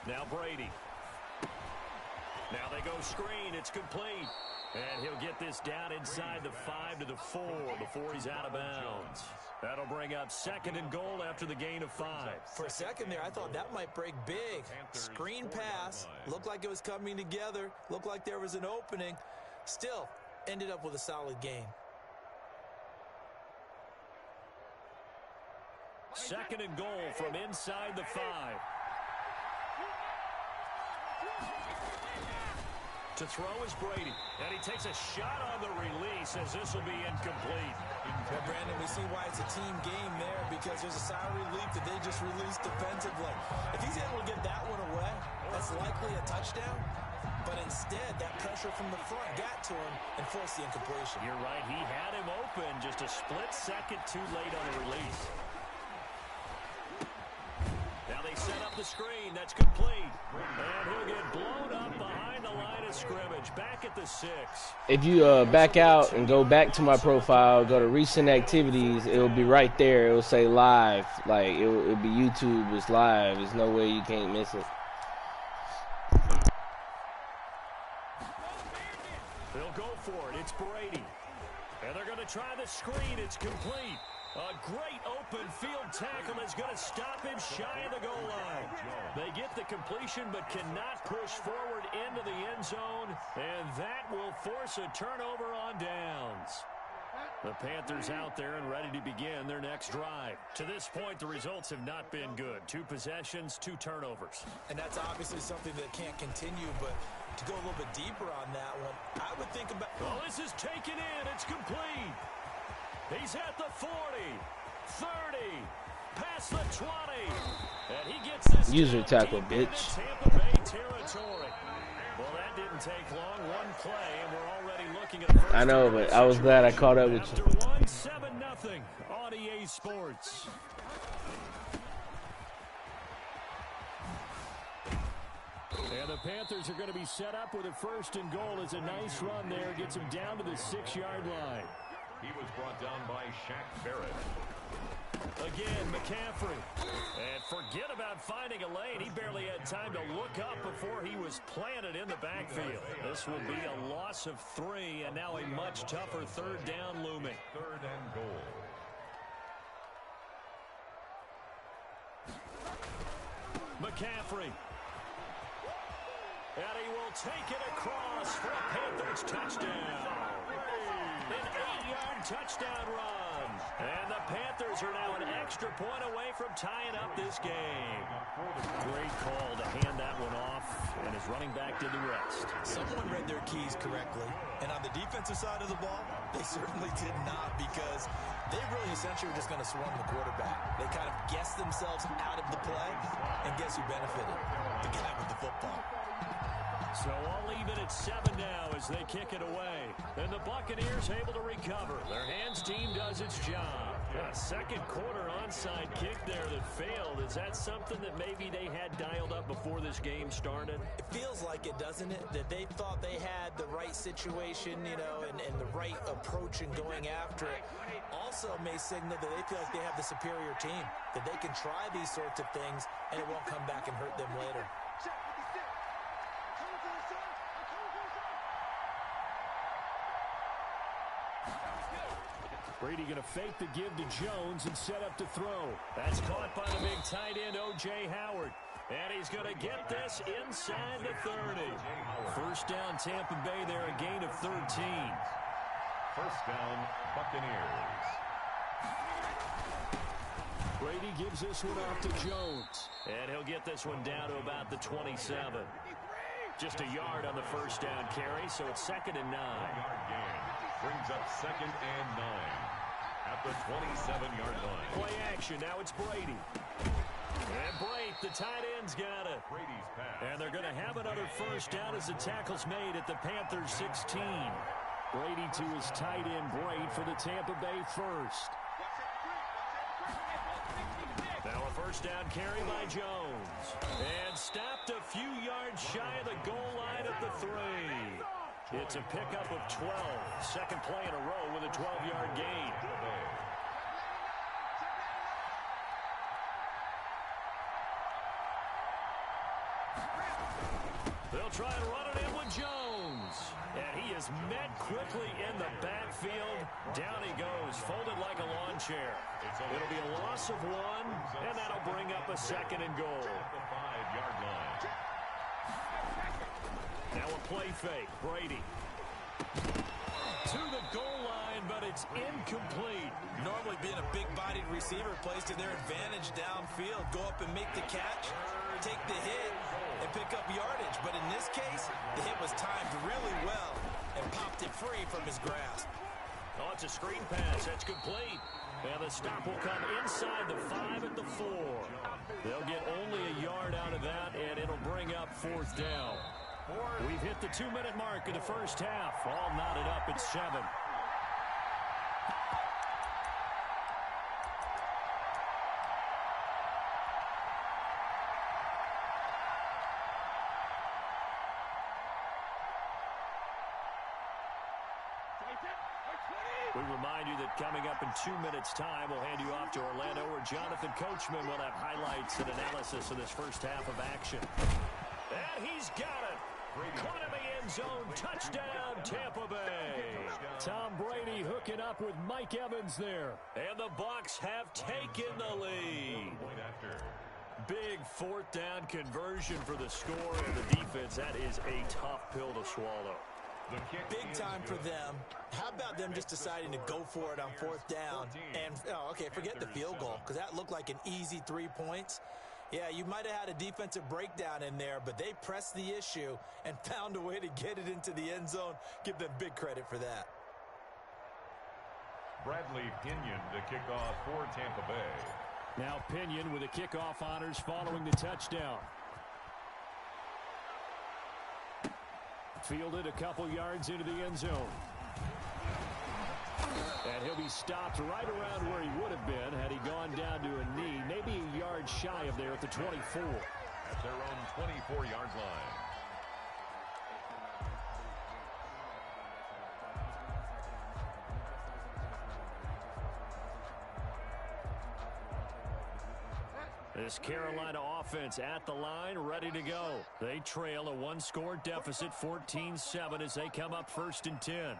Now Brady. Now they go screen. It's complete. And he'll get this down inside the 5 to the 4 before he's out of bounds. That'll bring up 2nd and goal after the gain of 5. For a second there, I thought that might break big. Screen pass. Looked like it was coming together. Looked like there was an opening. Still, ended up with a solid gain. 2nd and goal from inside the 5. To throw is Brady, and he takes a shot on the release as this will be incomplete. Well, Brandon, we see why it's a team game there because there's a sigh of relief that they just released defensively. If he's able to get that one away, that's likely a touchdown. But instead, that pressure from the front got to him and forced the incompletion. You're right. He had him open just a split second too late on the release. Now they set up the screen. That's complete. And he'll get blown up behind the line of scrimmage. Back at the 6. If you back out and go back to my profile, go to recent activities, it'll be right there. It'll say live. Like, it'll be YouTube. It's live. There's no way you can't miss it. They'll go for it. It's Brady. And they're going to try the screen. It's complete. A great open field tackle is going to stop him shy of the goal line. They get the completion but cannot push forward into the end zone, and that will force a turnover on downs. The Panthers out there and ready to begin their next drive. To this point, the results have not been good. 2 possessions, 2 turnovers. And that's obviously something that can't continue, but to go a little bit deeper on that one, I would think about... Oh, this is taken in. It's complete. He's at the 40, 30, past the 20, and he gets this user tackle, bitch. Tampa Bay territory. Well, that didn't take long. One play, and we're already looking at a first. I know, but I was glad I caught up with you. After 1-7-0 on EA Sports. And the Panthers are going to be set up with a 1st and goal as a nice run there. Gets him down to the 6-yard line. He was brought down by Shaq Barrett. Again, McCaffrey. And forget about finding a lane. He barely had time to look up before he was planted in the backfield. This will be a loss of 3, and now a much tougher 3rd down looming. 3rd and goal. McCaffrey. And he will take it across for a Panthers touchdown. An 8-yard touchdown run. And the Panthers are now an extra point away from tying up this game. Great call to hand that one off, and his running back did the rest. Someone read their keys correctly, and on the defensive side of the ball, they certainly did not, because they really essentially were just going to swarm the quarterback. They kind of guessed themselves out of the play, and guess who benefited? The guy with the football. So I'll leave it at 7 now as they kick it away. And the Buccaneers able to recover. Their hands team does its job. A 2nd quarter onside kick there that failed. Is that something that maybe they had dialed up before this game started? It feels like it, doesn't it? That they thought they had the right situation, you know, and the right approach in going after it. Also may signal that they feel like they have the superior team, that they can try these sorts of things and it won't come back and hurt them later. Brady going to fake the give to Jones and set up to throw. That's caught by the big tight end, O.J. Howard. And he's going to get this inside the 30. 1st down, Tampa Bay there, a gain of 13. 1st down, Buccaneers. Brady gives this one off to Jones. And he'll get this one down to about the 27. Just a yard on the 1st down carry, so it's 2nd and 9. 1-yard gain. Brings up 2nd and 9 at the 27-yard line. Play action. Now it's Brady. And Brady, the tight end's got it. Brady's pass. And they're going to have another 1st down as the tackle's made at the Panthers 16. Brady to his tight end, Brady, for the Tampa Bay 1st. Now a 1st down carry by Jones. And stopped a few yards shy of the goal line at the 3. It's a pickup of 12. 2nd play in a row with a 12-yard gain. They'll try and run it in with Jones. And he is met quickly in the backfield. Down he goes, folded like a lawn chair. It'll be a loss of 1, and that'll bring up a 2nd and goal. The 5-yard line. Now a play fake. Brady to the goal line, but it's incomplete. Normally being a big-bodied receiver plays to their advantage downfield. Go up and make the catch, take the hit, and pick up yardage. But in this case, the hit was timed really well and popped it free from his grasp. Oh, it's a screen pass. That's complete. And the stop will come inside the 5 at the 4. They'll get only a yard out of that, and it'll bring up 4th down. We've hit the 2-minute mark in the first half. All knotted up at 7. We remind you that coming up in 2 minutes' time, we'll hand you off to Orlando, where Jonathan Coachman will have highlights and analysis of this first half of action. And he's got it. Caught in the end zone. Touchdown, Tampa Bay. Tom Brady hooking up with Mike Evans there. And the Bucs have taken the lead. Big 4th down conversion for the score and the defense. That is a tough pill to swallow. Big time for them. How about them just deciding to go for it on 4th down? And, okay, forget the field goal, because that looked like an easy 3 points. Yeah, you might have had a defensive breakdown in there, but they pressed the issue and found a way to get it into the end zone. Give them big credit for that. Bradley Pinion to kick off for Tampa Bay. Now Pinion with the kickoff honors following the touchdown. Fielded a couple yards into the end zone. And he'll be stopped right around where he would have been had he gone down to a knee, maybe a yard shy of there at the 24. At their own 24-yard line. This Carolina offense at the line, ready to go. They trail a 1-score deficit, 14-7, as they come up 1st and 10.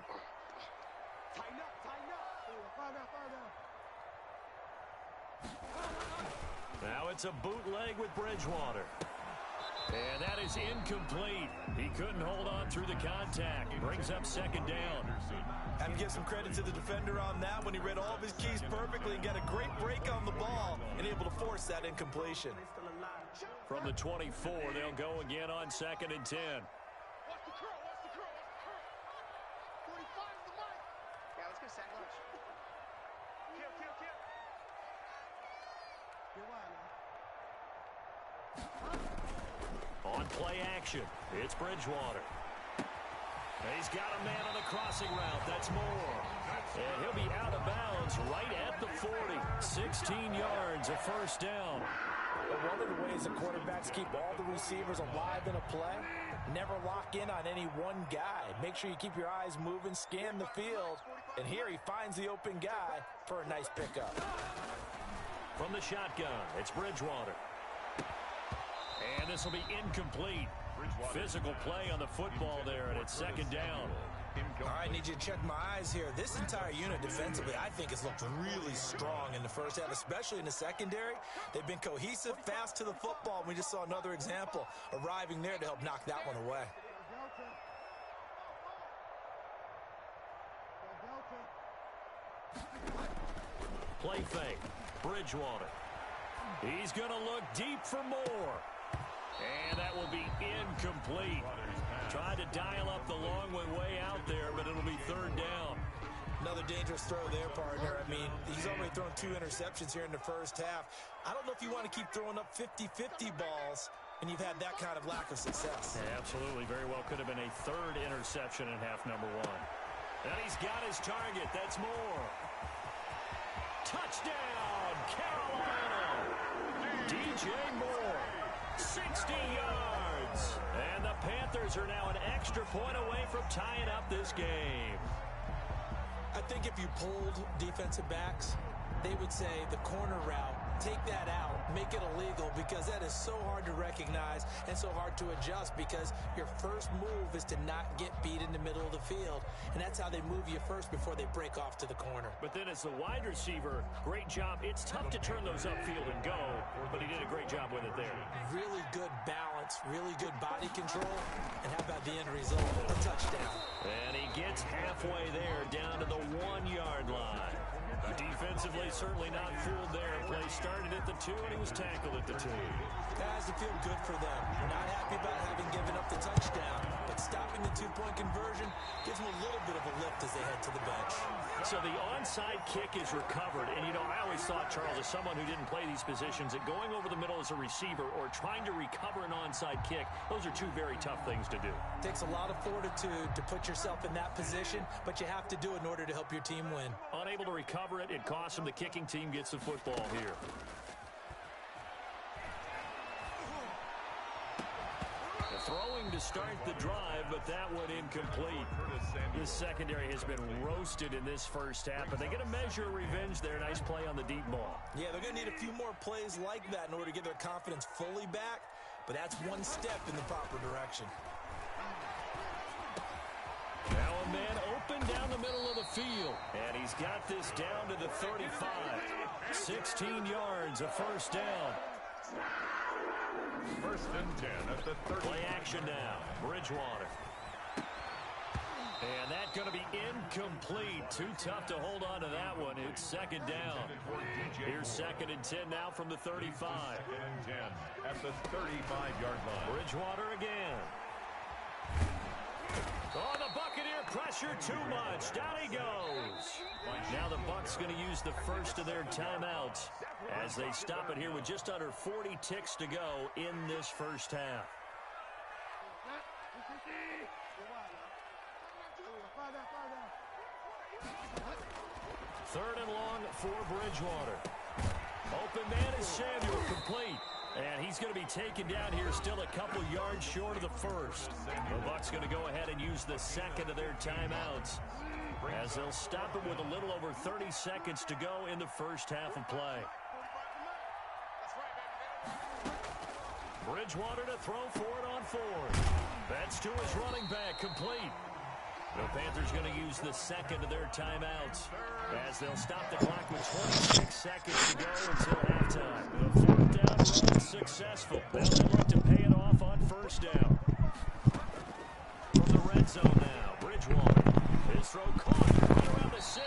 Now it's a bootleg with Bridgewater. And that is incomplete. He couldn't hold on through the contact. Brings up 2nd down. Have to give some credit to the defender on that when he read all of his keys perfectly and got a great break on the ball and able to force that incompletion. From the 24, they'll go again on 2nd and 10. On play action, it's Bridgewater. He's got a man on the crossing route. That's Moore. And he'll be out of bounds right at the 40. 16 yards, a 1st down. But one of the ways the quarterbacks keep all the receivers alive in a play, never lock in on any one guy. Make sure you keep your eyes moving, scan the field. And here he finds the open guy for a nice pickup. From the shotgun, it's Bridgewater. And this will be incomplete. Physical play on the football there, and it's 2nd down. All right, need you to check my eyes here. This entire unit defensively, I think, has looked really strong in the first half, especially in the secondary. They've been cohesive, fast to the football. We just saw another example arriving there to help knock that one away. Play fake. Bridgewater. He's going to look deep for Moore. And that will be incomplete. Tried to dial up the long way out there, but it'll be 3rd down. Another dangerous throw there, partner. I mean, he's already thrown 2 interceptions here in the first half. I don't know if you want to keep throwing up 50-50 balls and you've had that kind of lack of success. Yeah, absolutely. Very well could have been a 3rd interception in half number 1. And he's got his target. That's Moore. Touchdown, Carolina. DJ Moore, 60 yards. And the Panthers are now an extra point away from tying up this game. I think if you polled defensive backs, they would say the corner route take that out, make it illegal, because that is so hard to recognize and so hard to adjust, because your first move is to not get beat in the middle of the field, and that's how they move you first before they break off to the corner. But then as the wide receiver, great job. It's tough to turn those upfield and go, but he did a great job with it there. Really good balance, really good body control, and how about the end result? A touchdown. And he gets halfway there, down to the 1-yard line. Defensively, certainly not fooled there. Play started at the 2, and he was tackled at the 2. That has to feel good for them. Not happy about having given up the touchdown, but stopping the 2-point conversion gives them a little bit of a lift as they head to the bench. So the onside kick is recovered, and, you know, I always thought, Charles, as someone who didn't play these positions, that going over the middle as a receiver or trying to recover an onside kick, those are two very tough things to do. It takes a lot of fortitude to put yourself in that position, but you have to do it in order to help your team win. Unable to recover it, it costs him. The kicking team gets the football here. Throwing to start the drive, but that one incomplete. This secondary has been roasted in this first half, but they get a measure of revenge there. Nice play on the deep ball. Yeah, they're going to need a few more plays like that in order to get their confidence fully back, but that's one step in the proper direction. Now a man open down the middle of the field, and he's got this down to the 35. 16 yards, a first down. First and 10 at the 30. Play action now. Bridgewater. And that's going to be incomplete. Too tough to hold on to that one. It's second down. Here's second and 10 now from the 35. Second and 10 at the 35-yard line. Bridgewater again. Oh, the Buccaneer pressure too much. Down he goes. Now the Bucs going to use the first of their timeouts as they stop it here with just under 40 ticks to go in this first half. Third and long for Bridgewater. Open man is Samuel, complete. And he's going to be taken down here, still a couple yards short of the first. The Bucs going to go ahead and use the second of their timeouts as they'll stop it with a little over 30 seconds to go in the first half of play. Bridgewater to throw for it on 4th. That's to his running back, complete. The Panthers going to use the second of their timeouts as they'll stop the clock with 26 seconds to go until halftime. The 4th down run successful. They'll look to pay it off on first down. From the red zone now, Bridgewater. His throw caught right around the 6.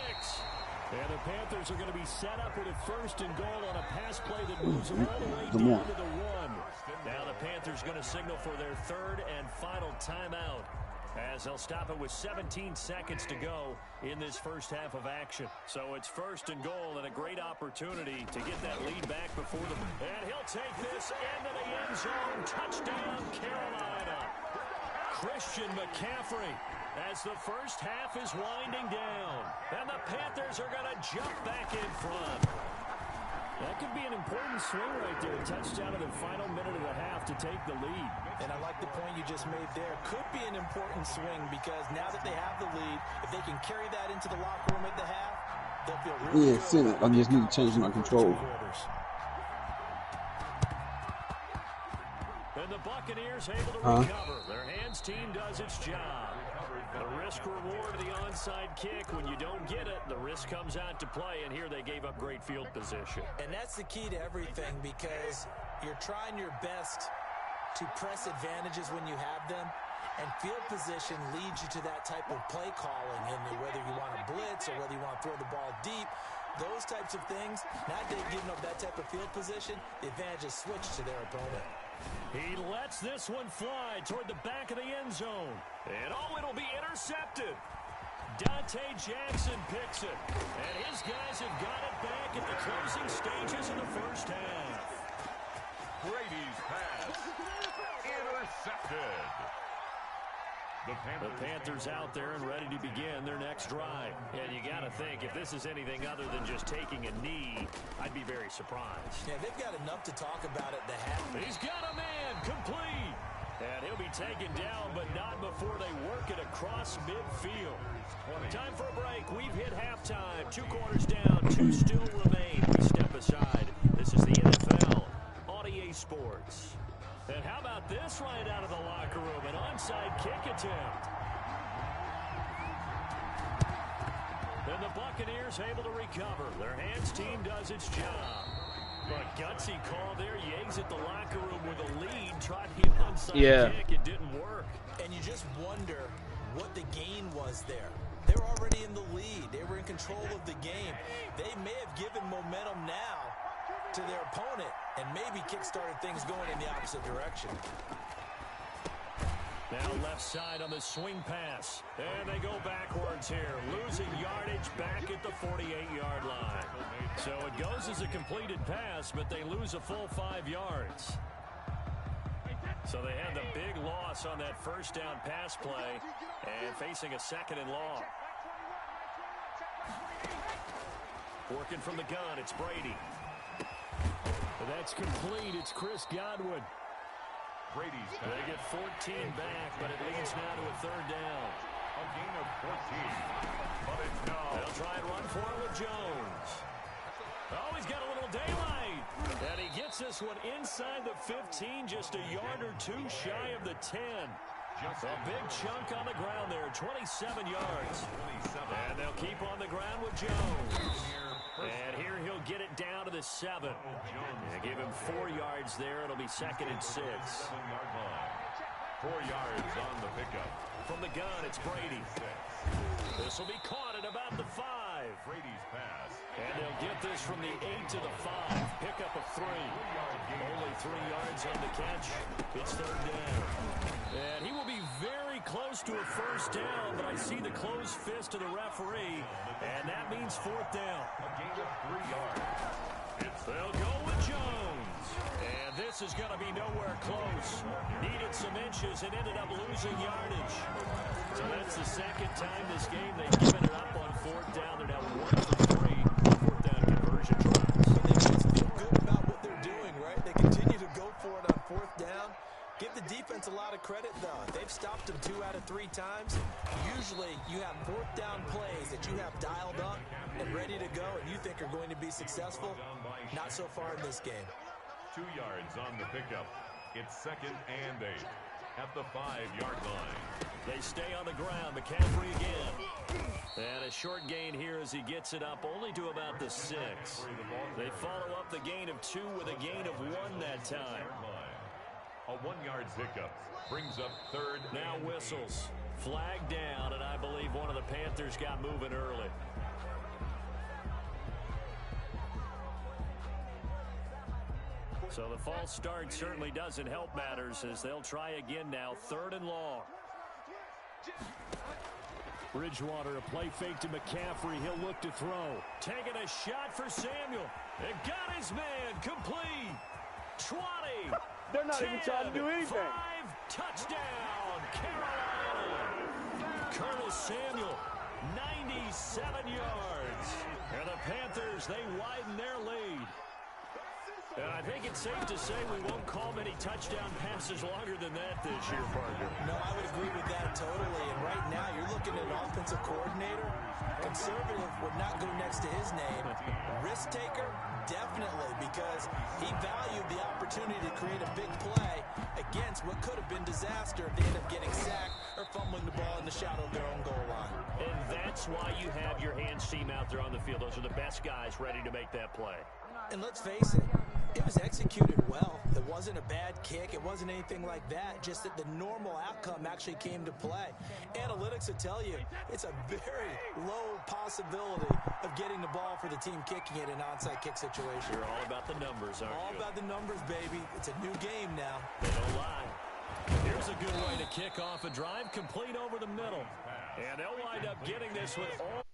And the Panthers are going to be set up with a first and goal on a pass play that moves them all the way down to the 1. Now the Panthers going to signal for their third and final timeout as they'll stop it with 17 seconds to go in this first half of action. So it's first and goal and a great opportunity to get that lead back before them. And he'll take this into the end zone. Touchdown, Carolina. Christian McCaffrey as the first half is winding down. And the Panthers are going to jump back in front. That could be an important swing right there. Touchdown in the final minute of the half to take the lead. And I like the point you just made there. Could be an important swing because now that they have the lead, if they can carry that into the locker room at the half, they'll feel really good. Seen it. I just need to change my control. And the Buccaneers able to recover. Their hands team does its job. The risk reward of the onside kick. When you don't get it, the risk comes out to play, and here they gave up great field position. And that's the key to everything because you're trying your best to press advantages when you have them, and field position leads you to that type of play calling, and whether you want to blitz or whether you want to throw the ball deep, those types of things, now they've given up that type of field position, the advantage is switched to their opponent. He lets this one fly toward the back of the end zone. And it'll be intercepted. Dante Jackson picks it. And his guys have got it back at the closing stages of the first half. Brady's pass. Intercepted. The Panthers out there and ready to begin their next drive. And you got to think, if this is anything other than just taking a knee, I'd be very surprised. Yeah, they've got enough to talk about at the half. He's got a man, complete. And he'll be taken down, but not before they work it across midfield. Time for a break. We've hit halftime. 2 quarters down, 2 still remain. We step aside. This is the NFL on EA Sports. And how about this right out of the locker room? An onside kick attempt. And the Buccaneers able to recover. Their hands team does its job. But gutsy call there. You exit the locker room with a lead. Tried the onside kick. It didn't work. And you just wonder what the gain was there. They were already in the lead. They were in control of the game. They may have given momentum now to their opponent and maybe kick-started things going in the opposite direction. Now left side on the swing pass. And they go backwards here. Losing yardage back at the 48-yard line. So it goes as a completed pass, but they lose a full 5 yards. So they had the big loss on that first down pass play and facing a 2nd and long. Working from the gun, it's Brady. That's complete. It's Chris Godwin. Brady's pass. They get 14 back, but it leads now to a 3rd down. A gain of 14. But it's no. They'll try and run for it with Jones. Oh, he's got a little daylight. And he gets this one inside the 15, just a yard or two shy of the 10. A big chunk on the ground there, 27 yards. And they'll keep on the ground with Jones. And here he'll get it down to the 7. And give him 4 yards there. It'll be 2nd and 6. 4 yards on the pickup. From the gun, it's Brady. This will be caught at about the 5. Brady's pass. And they'll get this from the 8 to the 5. Pick up a 3. Only 3 yards on the catch. It's 3rd down. And he will be very close to a 1st down, but I see the closed fist of the referee, and that means 4th down. A gain of 3 yards. They'll go with Jones. And this is going to be nowhere close. Needed some inches and ended up losing yardage. So that's the 2nd time this game they've given it up on 4th down. They're now 1 for 3 4th down conversion tries. They just feel good about what they're doing, right? They continue to go for it on 4th down. Give the defense a lot of credit, though. They've stopped them 2 out of 3 times. Usually, you have 4th down plays that you have dialed up and ready to go, and you think are going to be successful. Not so far in this game. 2 yards on the pickup. It's 2nd and 8 at the 5-yard line. They stay on the ground. McCaffrey again. And a short gain here as he gets it up only to about the 6. They follow up the gain of 2 with a gain of 1 that time. A 1-yard pickup brings up 3rd. Now whistles. Flag down, and I believe one of the Panthers got moving early. So the false start certainly doesn't help matters as they'll try again now. 3rd and long. Bridgewater, a play fake to McCaffrey. He'll look to throw. Taking a shot for Samuel. And got his man. Complete. 20. They're not 10, even trying to do anything. 5, touchdown, Carolina. Curtis Samuel, 97 yards. And the Panthers, they widen their lead. And I think it's safe to say we won't call many touchdown passes longer than that this year, partner. No, I would agree with that totally. And right now, you're looking at an offensive coordinator. Conservative would not go next to his name. Risk taker, definitely, because he valued the opportunity to create a big play against what could have been disaster if they end up getting sacked or fumbling the ball in the shadow of their own goal line. And that's why you have your hands team out there on the field. Those are the best guys ready to make that play. And let's face it, it was executed well. It wasn't a bad kick. It wasn't anything like that. Just that the normal outcome actually came to play. Analytics will tell you it's a very low possibility of getting the ball for the team kicking it in an onside kick situation. You're all about the numbers, aren't you? All about the numbers, baby. It's a new game now. They don't lie. Here's a good way to kick off a drive, complete over the middle. And they'll wind up getting this with all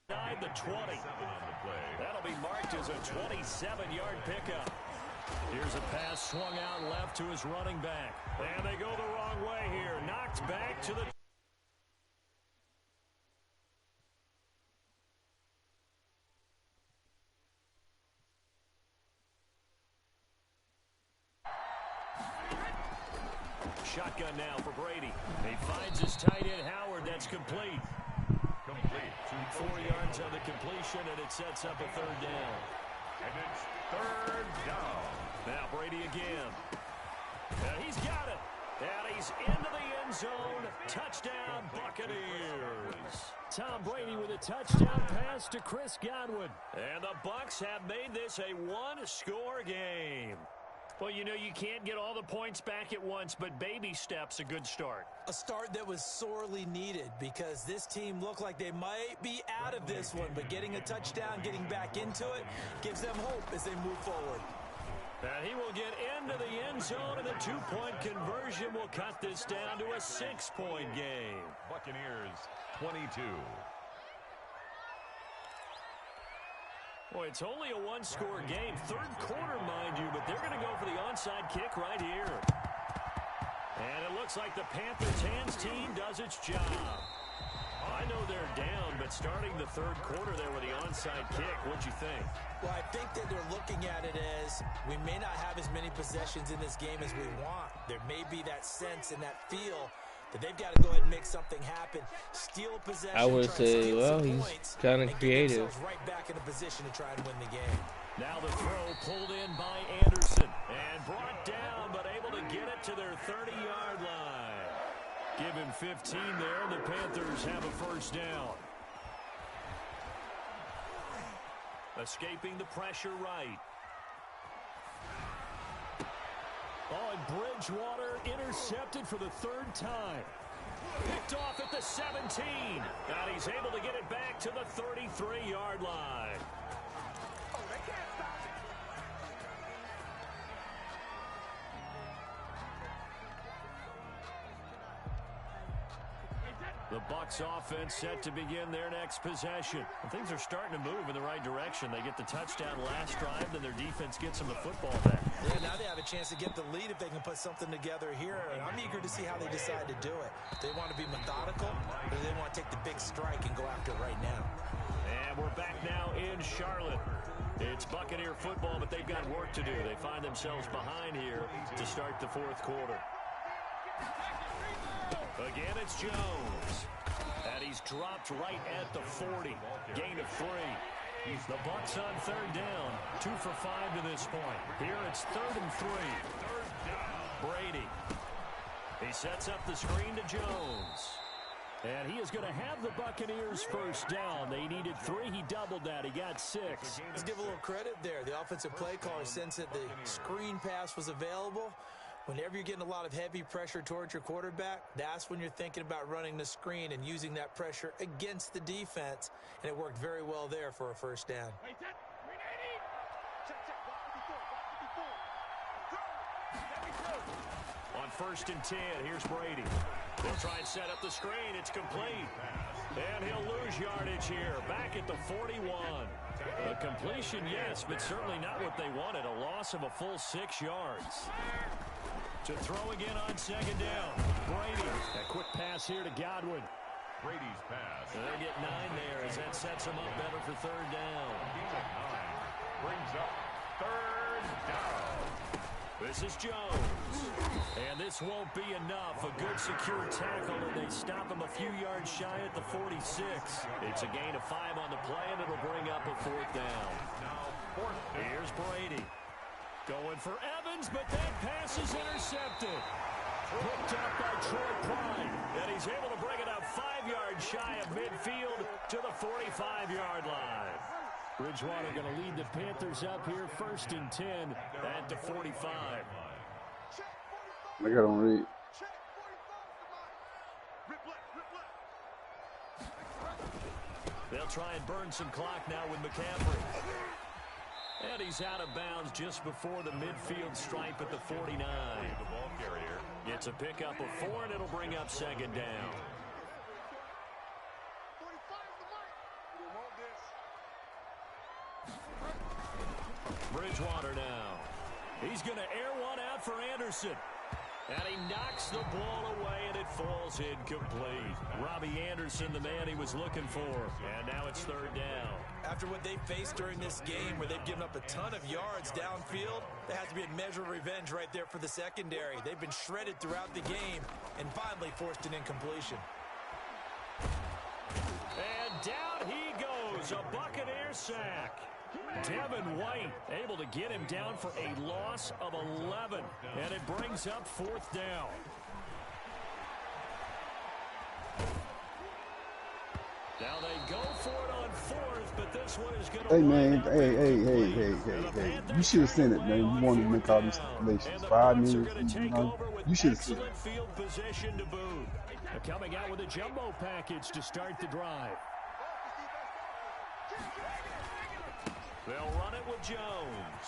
inside the 20. That'll be marked as a 27-yard pickup. Here's a pass swung out left to his running back. And they go the wrong way here. Knocked back to the... Shotgun now for Brady. He finds his tight end, Howard. That's complete. 4 yards on the completion, and it sets up a 3rd down. And it's third down. Now Brady again. And he's got it. And he's into the end zone. Touchdown, Buccaneers. Tom Brady with a touchdown pass to Chris Godwin. And the Bucs have made this a one-score game. Well, you know, you can't get all the points back at once, but baby steps a good start. A start that was sorely needed because this team looked like they might be out of this one, but getting a touchdown, getting back into it, gives them hope as they move forward. And he will get into the end zone, and the two-point conversion will cut this down to a 6-point game. Buccaneers 22. Boy, it's only a one-score game. Third quarter, mind you, but they're going to go for the onside kick right here. And it looks like the Panthers' hands team does its job. I know they're down, but starting the third quarter there with the onside kick, what'd you think? Well, I think that they're looking at it as we may not have as many possessions in this game as we want. There may be that sense and that feel that they've got to go ahead and make something happen. Steal a possession. I would say, well, he's kind of creative. Right back in a position to try and win the game. Now the throw pulled in by Anderson and brought down, but able to get it to their 30-yard line. Give him 15 there, and the Panthers have a first down. Escaping the pressure right. Oh, and Bridgewater intercepted for the third time. Picked off at the 17. And he's able to get it back to the 33-yard line. Oh, they can't stop it. The Bucs offense set to begin their next possession. And things are starting to move in the right direction. They get the touchdown last drive, then their defense gets them the football back. Yeah, now they have a chance to get the lead if they can put something together here. And I'm eager to see how they decide to do it. They want to be methodical, or they want to take the big strike and go after it right now. And we're back now in Charlotte. It's Buccaneer football, but they've got work to do. They find themselves behind here to start the fourth quarter. Again, it's Jones. And he's dropped right at the 40. Gain of 3. The Bucs on third down. 2 for 5 to this point. Here it's 3rd and 3. Brady. He sets up the screen to Jones. And he is going to have the Buccaneers first down. They needed 3. He doubled that. He got 6. Let's give a little credit there. The offensive play caller sensed that the screen pass was available. Whenever you're getting a lot of heavy pressure towards your quarterback, that's when you're thinking about running the screen and using that pressure against the defense. And it worked very well there for a first down. On 1st and 10, here's Brady. They'll try and set up the screen. It's complete. And he'll lose yardage here. Back at the 41. A completion, yes, but certainly not what they wanted. A loss of a full 6 yards. To throw again on 2nd down. Brady. A quick pass here to Godwin. Brady's pass. And they get 9 there as that sets them up better for 3rd down. Brings up 3rd down. This is Jones. And this won't be enough. A good secure tackle, and they stop him a few yards shy at the 46. It's a gain of 5 on the play, and it'll bring up a 4th down. Here's Brady. Going for Evans, but that pass is intercepted. Picked up by Troy Prime. And he's able to bring it up 5 yards shy of midfield to the 45-yard line. Bridgewater going to lead the Panthers up here 1st and 10 at the 45. I got on read. They'll try and burn some clock now with McCaffrey. And he's out of bounds just before the midfield stripe at the 49. The ball carrier. It's a pickup of 4, and it'll bring up 2nd down. Bridgewater now. He's going to air one out for Anderson. And he knocks the ball away, and it falls incomplete. Robbie Anderson, the man he was looking for. And now it's 3rd down. After what they faced during this game where they've given up a ton of yards downfield, there has to be a measure of revenge right there for the secondary. They've been shredded throughout the game and finally forced an incompletion. And down he goes, a Buccaneer sack. Devin White able to get him down for a loss of 11. And it brings up 4th down. Now they go for it on 4th, but this one is going to. Hey man, hey. You should have seen it, man. You wanted to make all these stipulations. 5 minutes, you should have seen it. Excellent field position to boot. They're coming out with a jumbo package to start the drive. They'll run it with Jones.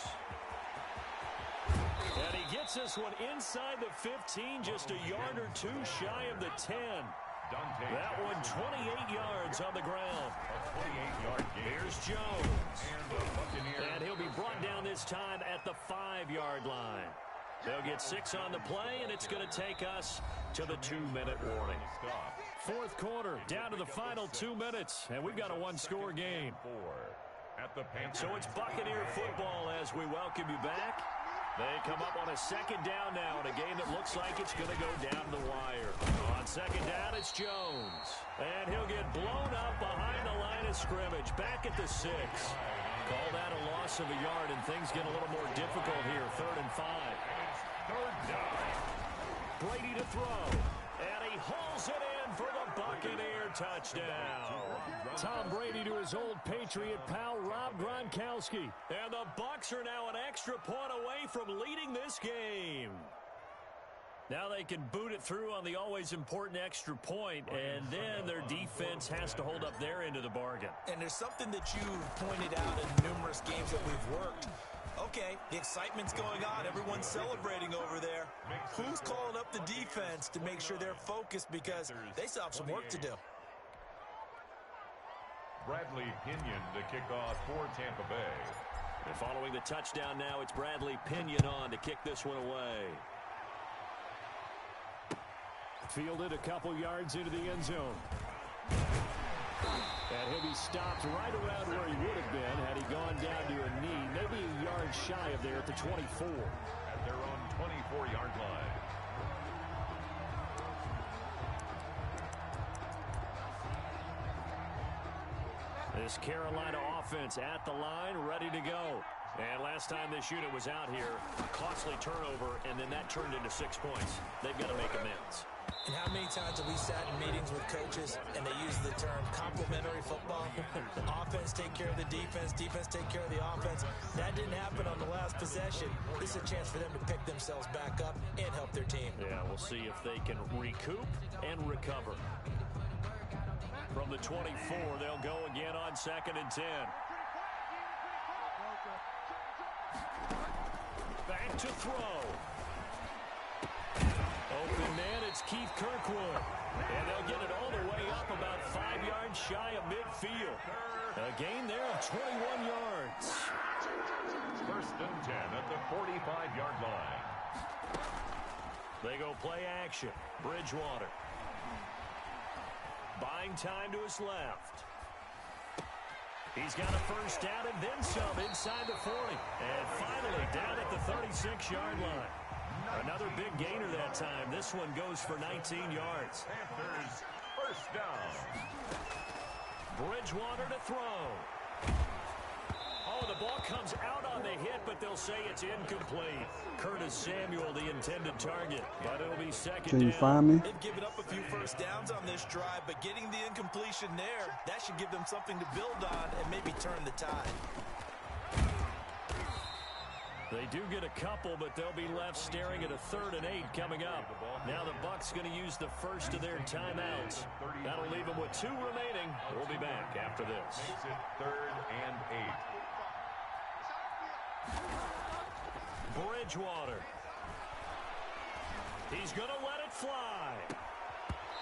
And he gets this one inside the 15, just a yard or two shy of the 10. That one 28 yards on the ground. A 28-yard gain. Here's Jones. And he'll be brought down this time at the 5-yard line. They'll get 6 on the play, and it's going to take us to the 2-minute warning. 4th quarter, down to the final 2 minutes, and we've got a 1-score game. So it's Buccaneer football as we welcome you back. They come up on a 2nd down now in a game that looks like it's going to go down the wire. On 2nd down, it's Jones. And he'll get blown up behind the line of scrimmage. Back at the 6. Call that a loss of a yard, and things get a little more difficult here. 3rd and 5. 3rd down. Brady to throw. And he hauls it in for the Buccaneer touchdown. Tom Brady to his old Patriot pal, Rob Gronkowski. And the Bucs are now an extra point away from leading this game. Now they can boot it through on the always important extra point, and then their defense has to hold up their end of the bargain. And there's something that you've pointed out in numerous games that we've worked. Okay, the excitement's going on. Everyone's celebrating over there. Who's calling up the defense to make sure they're focused, because they still have some work to do? Bradley Pinion to kick off for Tampa Bay. And following the touchdown now, it's Bradley Pinion on to kick this one away. Fielded a couple yards into the end zone. And he'll be stopped right around where he would have been had he gone down to a knee, maybe a yard shy of there at the 24. At their own 24-yard line. This Carolina offense at the line, ready to go. And last time this unit was out here, a costly turnover, and then that turned into 6 points. They've got to make amends. And how many times have we sat in meetings with coaches and they use the term complementary football? Offense take care of the defense, defense take care of the offense. That didn't happen on the last possession. This is a chance for them to pick themselves back up and help their team. Yeah, we'll see if they can recoup and recover. From the 24, they'll go again on 2nd and 10. Back to throw. Open man, it's Keith Kirkwood. And they'll get it all the way up about 5 yards shy of midfield. A gain there of 21 yards. 1st and 10 at the 45-yard line. They go play action. Bridgewater. Buying time to his left. He's got a 1st down and then some inside the 40. And finally down at the 36-yard line. Another big gainer that time. This one goes for 19 yards. Panthers 1st down. Bridgewater to throw. Oh, the ball comes out on the hit, but they'll say it's incomplete. Curtis Samuel, the intended target, but it'll be 2nd down. Can you find me? They've given up a few 1st downs on this drive, but getting the incompletion there, that should give them something to build on and maybe turn the tide. They do get a couple, but they'll be left staring at a 3rd and 8 coming up. Now the Bucs going to use the first of their timeouts. That'll leave them with 2 remaining. We'll be back after this. Makes it 3rd and 8. Bridgewater. He's going to let it fly.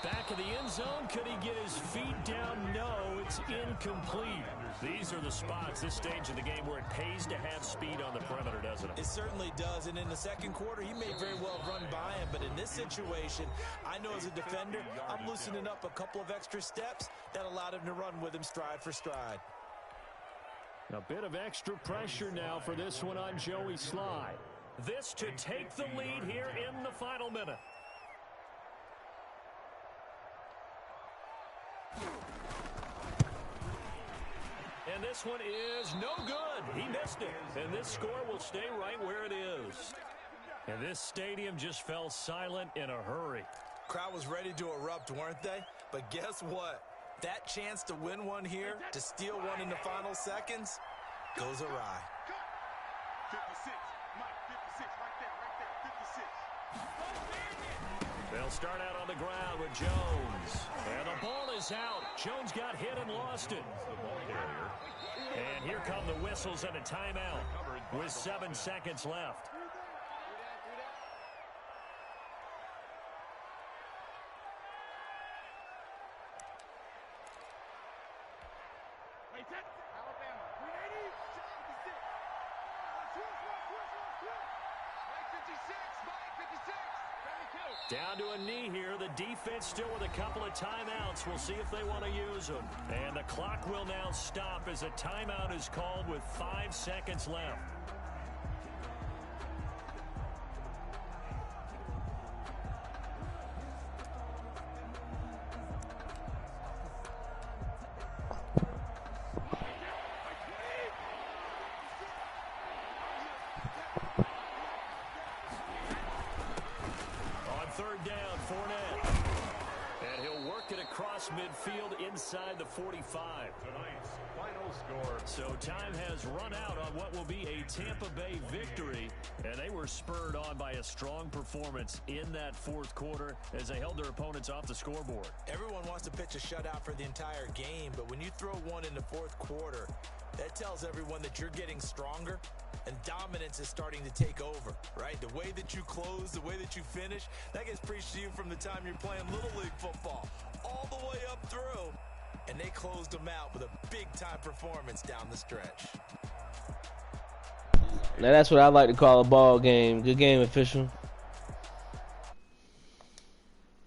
Back of the end zone. Could he get his feet down? No, it's incomplete. These are the spots, this stage of the game, where it pays to have speed on the perimeter, doesn't it? It certainly does, and in the 2nd quarter, he may very well run by him, but in this situation, I know as a defender, I'm loosening up a couple of extra steps that allowed him to run with him stride for stride. A bit of extra pressure now for this one on Joey Sly. This to take the lead here in the final minute. And And this one is no good. He missed it. And this score will stay right where it is. And this stadium just fell silent in a hurry. Crowd was ready to erupt, weren't they? But guess what? That chance to win one here, to steal one in the final seconds, goes awry. 56. Mike, 56. Right there. 56. They'll start out on the ground with Jones. And the ball is out. Jones got hit and lost it. And here come the whistles and a timeout with 7 seconds left. Alabama. 380. 56. Switch. Mike 56. Mike 56. 72. Down to a knee here. The defense still with a couple of timeouts. We'll see if they want to use them. And the clock will now stop as a timeout is called with 5 seconds left. Third down, Fournette. And he'll work it across midfield inside the 45. Tonight's final score. So time has run out on what will be a Tampa Bay victory. And they were spurred on by a strong performance in that fourth quarter as they held their opponents off the scoreboard. Everyone wants to pitch a shutout for the entire game, but when you throw one in the fourth quarter, that tells everyone that you're getting stronger and dominance is starting to take over, right? The way that you close, the way that you finish, that gets preached to you from the time you're playing Little League football all the way up through. And they closed them out with a big-time performance down the stretch. Now that's what I like to call a ball game. Good game, official.